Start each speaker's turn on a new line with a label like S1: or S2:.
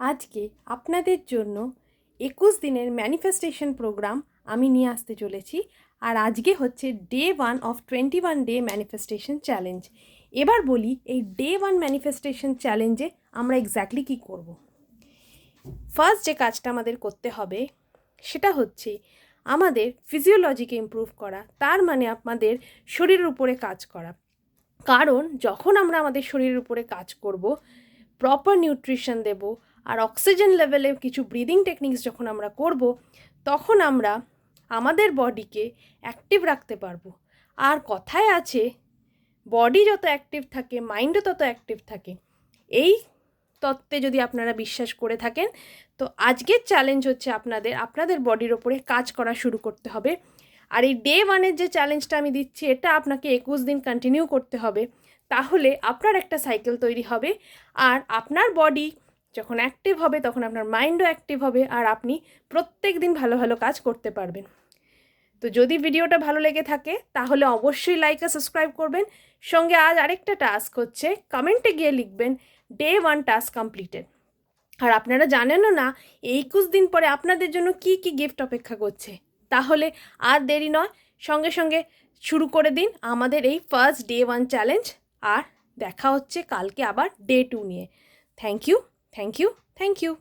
S1: আজকে আপনাদের জন্য 21 দিনের ম্যানিফেস্টেশন প্রোগ্রাম আমি নিয়ে আসতে চলেছি। আর আজকে হচ্ছে day 1 of 21 day manifestation challenge. এবার বলি এই ডে 1 ম্যানিফেস্টেশন চ্যালেঞ্জে আমরা এক্স্যাক্টলি কী করব। ফার্স্ট যে কাজটা আমাদের করতে হবে সেটা হচ্ছে আমাদের ফিজিওলজিকে ইমপ্রুভ করা, তার মানে আমাদের শরীরের উপরে কাজ করা। কারণ যখন আমরা আমাদের শরীরের উপরে কাজ করব, প্রপার নিউট্রিশন দেব আর অক্সিজেন লেভেলে কিছু ব্রিদিং টেকনিক্স যখন আমরা করব, তখন আমরা আমাদের বডিকে অ্যাক্টিভ রাখতে পারবো। আর কথায় আছে, বডি যত অ্যাক্টিভ থাকে মাইন্ডও তত অ্যাক্টিভ থাকে। এই তত্ত্বে যদি আপনারা বিশ্বাস করে থাকেন, তো আজকের চ্যালেঞ্জ হচ্ছে আপনাদের বডির ওপরে কাজ করা শুরু করতে হবে। আর এই ডে 1-এর যে চ্যালেঞ্জটা আমি দিচ্ছি, এটা আপনাকে 21 দিন কন্টিনিউ করতে হবে। তাহলে আপনার একটা সাইকেল তৈরি হবে, আর আপনার বডি যখন অ্যাক্টিভ হবে তখন আপনার মাইন্ডও অ্যাক্টিভ হবে, আর আপনি প্রত্যেক দিন ভালো ভালো কাজ করতে পারবেন। তো যদি ভিডিওটা ভালো লেগে থাকে তাহলে অবশ্যই লাইক আর সাবস্ক্রাইব করবেন। সঙ্গে আজ আরেকটা টাস্ক হচ্ছে, কমেন্টে গিয়ে লিখবেন ডে 1 টাস্ক কমপ্লিটেড। আর আপনারা জানেনও না 21 দিন পরে আপনাদের জন্য কি কি গিফট অপেক্ষা করছে। তাহলে আর দেরি নয়, সঙ্গে সঙ্গে শুরু করে দিন আমাদের এই ফার্স্ট ডে 1 চ্যালেঞ্জ। আর দেখা হচ্ছে কালকে আবার ডে 2 নিয়ে। Thank you, thank you, thank you.